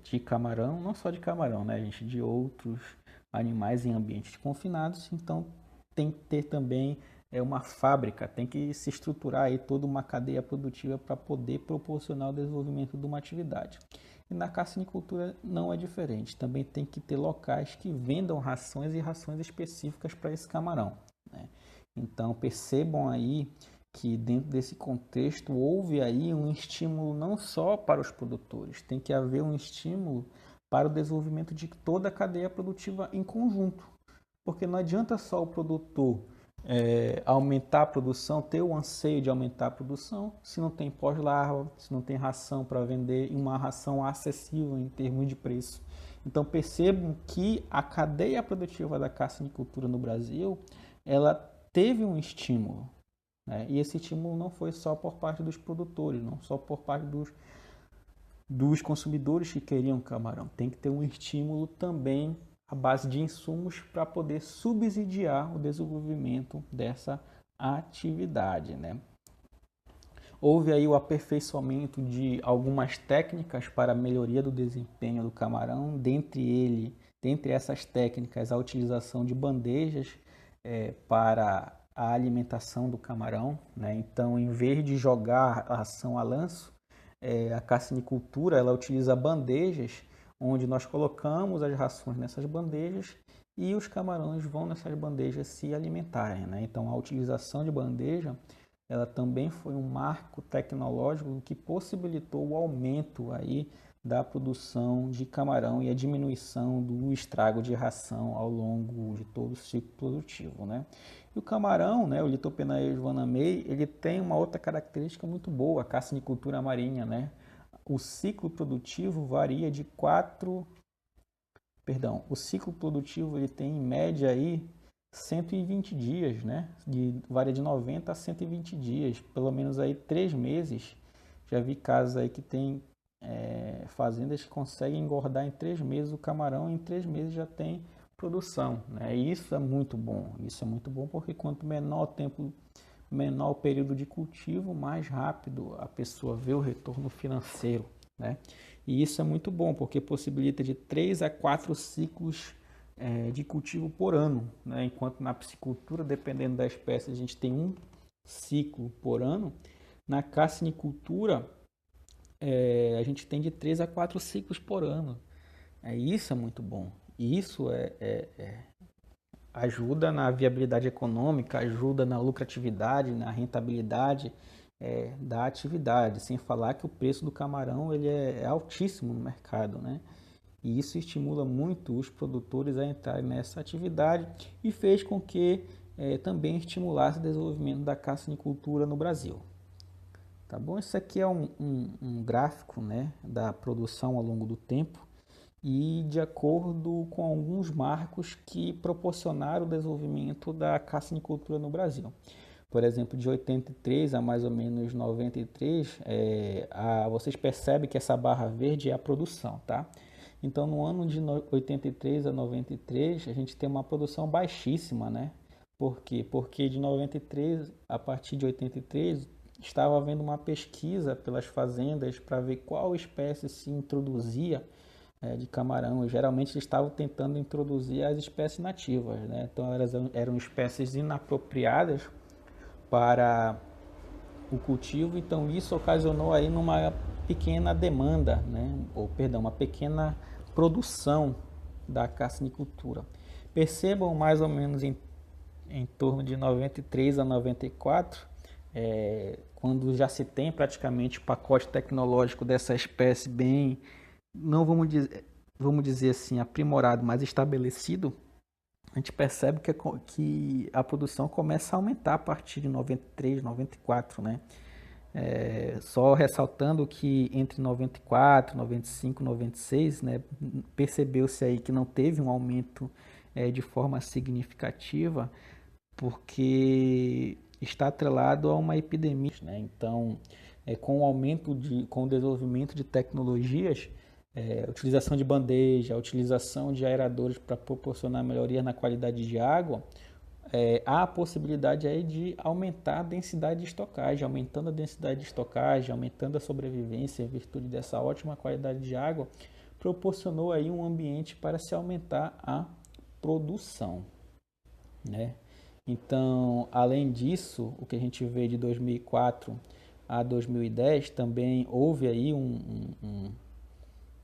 de camarão, não só de camarão, né, gente, de outros animais em ambientes confinados. Então, tem que ter também uma fábrica, tem que se estruturar aí toda uma cadeia produtiva para poder proporcionar o desenvolvimento de uma atividade. E na carcinicultura não é diferente, também tem que ter locais que vendam rações e rações específicas para esse camarão, né? Então percebam aí que dentro desse contexto houve aí um estímulo não só para os produtores, tem que haver um estímulo para o desenvolvimento de toda a cadeia produtiva em conjunto, porque não adianta só o produtor aumentar a produção, ter o anseio de aumentar a produção, se não tem pós-larva, se não tem ração para vender, e uma ração acessível em termos de preço. Então percebam que a cadeia produtiva da carcinicultura no Brasil, ela teve um estímulo, né? E esse estímulo não foi só por parte dos produtores, não só por parte dos consumidores que queriam camarão. Tem que ter um estímulo também à base de insumos para poder subsidiar o desenvolvimento dessa atividade, né? Houve aí o aperfeiçoamento de algumas técnicas para a melhoria do desempenho do camarão, dentre essas técnicas, a utilização de bandejas para a alimentação do camarão, né? Então, em vez de jogar a ração a lanço, a carcinicultura ela utiliza bandejas onde nós colocamos as rações nessas bandejas e os camarões vão nessas bandejas se alimentarem, né? Então, a utilização de bandeja ela também foi um marco tecnológico que possibilitou o aumento aí da produção de camarão e a diminuição do estrago de ração ao longo de todo o ciclo produtivo, né? E o camarão, né, o Litopenaeus vanamei, ele tem uma outra característica muito boa, a carcinicultura marinha, né? O ciclo produtivo varia de o ciclo produtivo ele tem em média aí 120 dias, né? Varia de 90 a 120 dias, pelo menos aí 3 meses. Já vi casos aí que tem fazendas que conseguem engordar em 3 meses o camarão, e em 3 meses já tem produção, né? E isso é muito bom. Isso é muito bom porque quanto menor o tempo, menor o período de cultivo, mais rápido a pessoa vê o retorno financeiro, né? E isso é muito bom porque possibilita de 3 a 4 ciclos de cultivo por ano, né? Enquanto na piscicultura, dependendo da espécie, a gente tem um ciclo por ano. Na carcinicultura, a gente tem de 3 a 4 ciclos por ano. Isso é muito bom. Isso ajuda na viabilidade econômica, ajuda na lucratividade, na rentabilidade da atividade, sem falar que o preço do camarão ele é altíssimo no mercado, né? E isso estimula muito os produtores a entrarem nessa atividade e fez com que também estimulasse o desenvolvimento da carcinicultura no Brasil. Tá bom? Isso aqui é um gráfico, né, da produção ao longo do tempo e de acordo com alguns marcos que proporcionaram o desenvolvimento da carcinicultura no Brasil. Por exemplo, de 83 a mais ou menos 93, vocês percebem que essa barra verde é a produção, tá? Então, no ano de 83 a 93, a gente tem uma produção baixíssima, né? Por quê? Porque de 93, a partir de 83, estava havendo uma pesquisa pelas fazendas para ver qual espécie se introduzia de camarão. E, geralmente eles estavam tentando introduzir as espécies nativas, né? Então eram espécies inapropriadas para o cultivo. Então isso ocasionou aí numa pequena demanda, né? Uma pequena produção da carcinicultura. Percebam mais ou menos em torno de 93 a 94, quando já se tem praticamente o pacote tecnológico dessa espécie bem, não vamos dizer assim, aprimorado, mas estabelecido, a gente percebe que a produção começa a aumentar a partir de 93, 94, né? Só ressaltando que entre 94, 95, 96, né, percebeu-se aí que não teve um aumento de forma significativa, porque está atrelado a uma epidemia, né? Então, com o desenvolvimento de tecnologias, a utilização de bandeja, a utilização de aeradores para proporcionar melhoria na qualidade de água, há a possibilidade aí de aumentar a densidade de estocagem. Aumentando a densidade de estocagem, aumentando a sobrevivência em virtude dessa ótima qualidade de água, proporcionou aí um ambiente para se aumentar a produção, né? Então, além disso, o que a gente vê de 2004 a 2010, também houve aí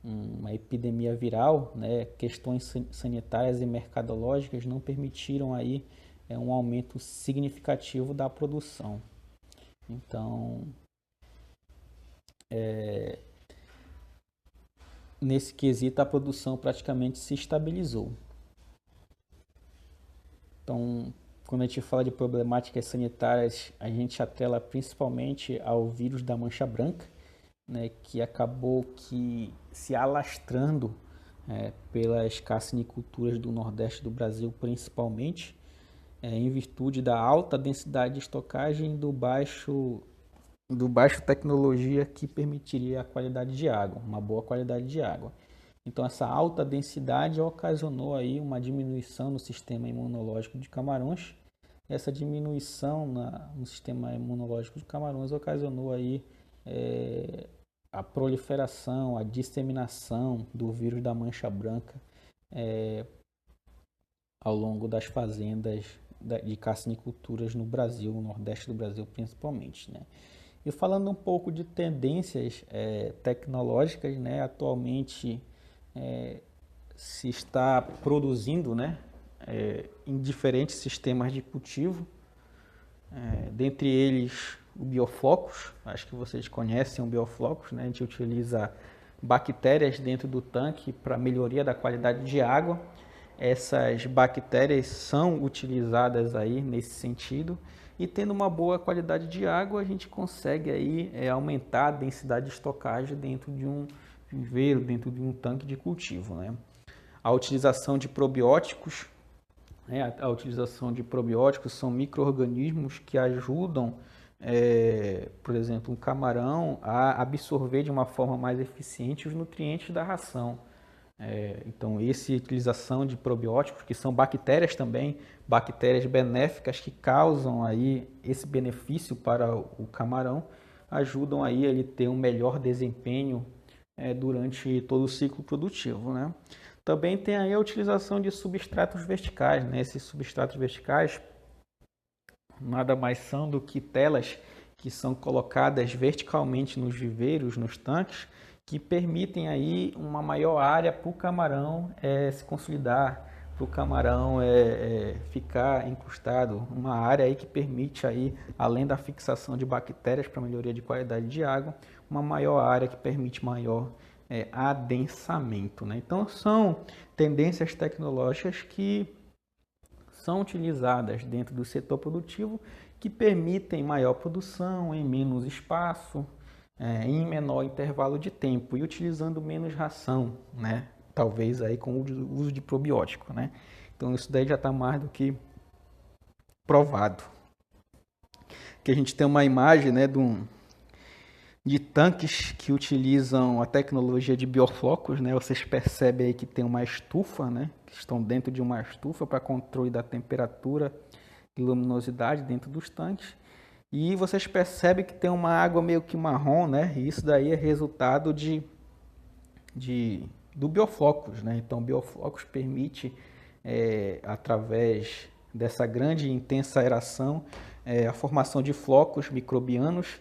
uma epidemia viral, né? Questões sanitárias e mercadológicas não permitiram aí um aumento significativo da produção. Então, nesse quesito, a produção praticamente se estabilizou. Então, quando a gente fala de problemáticas sanitárias, a gente atrela principalmente ao vírus da mancha branca, né, que acabou que se alastrando pelas carciniculturas do Nordeste do Brasil, principalmente, em virtude da alta densidade de estocagem do baixo tecnologia que permitiria a qualidade de água, uma boa qualidade de água. Então, essa alta densidade ocasionou aí uma diminuição no sistema imunológico de camarões. Essa diminuição no sistema imunológico de camarões ocasionou aí a proliferação, a disseminação do vírus da mancha branca ao longo das fazendas de carciniculturas no Brasil, no Nordeste do Brasil principalmente, né? E falando um pouco de tendências tecnológicas, né? Atualmente se está produzindo, né? Em diferentes sistemas de cultivo, dentre eles o bioflocos. Acho que vocês conhecem o bioflocos, né? A gente utiliza bactérias dentro do tanque para melhoria da qualidade de água. Essas bactérias são utilizadas aí nesse sentido, e tendo uma boa qualidade de água, a gente consegue aí aumentar a densidade de estocagem dentro de um viveiro, dentro de um tanque de cultivo, né? A utilização de probióticos, são micro-organismos que ajudam, por exemplo, um camarão a absorver de uma forma mais eficiente os nutrientes da ração. Então, essa utilização de probióticos, que são bactérias também, bactérias benéficas que causam aí esse benefício para o camarão, ajudam aí ele ter um melhor desempenho durante todo o ciclo produtivo, né? Também tem aí a utilização de substratos verticais, né? Esses substratos verticais nada mais são do que telas que são colocadas verticalmente nos viveiros, nos tanques, que permitem aí uma maior área para o camarão se consolidar, para o camarão ficar incrustado, uma área aí que permite aí, além da fixação de bactérias para melhoria de qualidade de água, uma maior área que permite maior adensamento, né? Então são tendências tecnológicas que são utilizadas dentro do setor produtivo, que permitem maior produção em menos espaço, em menor intervalo de tempo e utilizando menos ração, né? Talvez aí com o uso de probiótico, né? Então isso daí já está mais do que provado. Que a gente tem uma imagem, né, de tanques que utilizam a tecnologia de bioflocos, né? Vocês percebem aí que tem uma estufa, né? Que estão dentro de uma estufa para controle da temperatura e luminosidade dentro dos tanques. E vocês percebem que tem uma água meio que marrom, né? E isso daí é resultado do bioflocos, né? Então, o bioflocos permite, através dessa grande e intensa aeração, a formação de flocos microbianos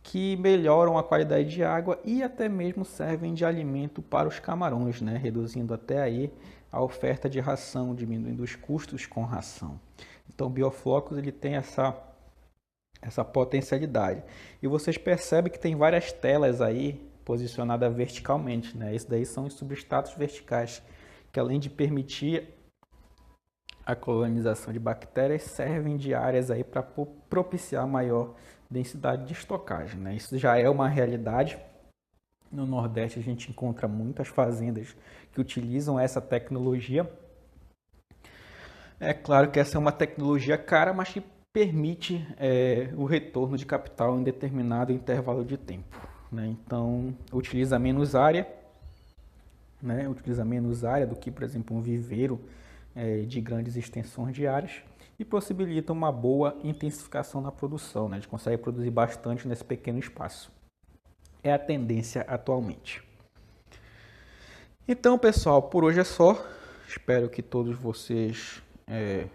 que melhoram a qualidade de água e até mesmo servem de alimento para os camarões, né? Reduzindo até aí a oferta de ração, diminuindo os custos com ração. Então, o bioflocos ele tem essa potencialidade. E vocês percebem que tem várias telas aí posicionadas verticalmente, né? Esses daí são os substratos verticais, que além de permitir a colonização de bactérias servem de áreas aí para propiciar maior densidade de estocagem, né? Isso já é uma realidade. No Nordeste a gente encontra muitas fazendas que utilizam essa tecnologia. É claro que essa é uma tecnologia cara, mas que permite o retorno de capital em determinado intervalo de tempo, né? Então, utiliza menos área, né? Utiliza menos área do que, por exemplo, um viveiro de grandes extensões de áreas e possibilita uma boa intensificação na produção, né? A gente consegue produzir bastante nesse pequeno espaço. É a tendência atualmente. Então, pessoal, por hoje é só. Espero que todos vocês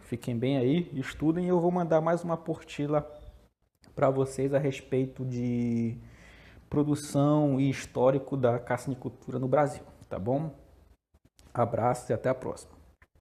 fiquem bem aí, estudem. Eu vou mandar mais uma apostila para vocês a respeito de produção e histórico da carcinicultura no Brasil, tá bom? Abraço e até a próxima.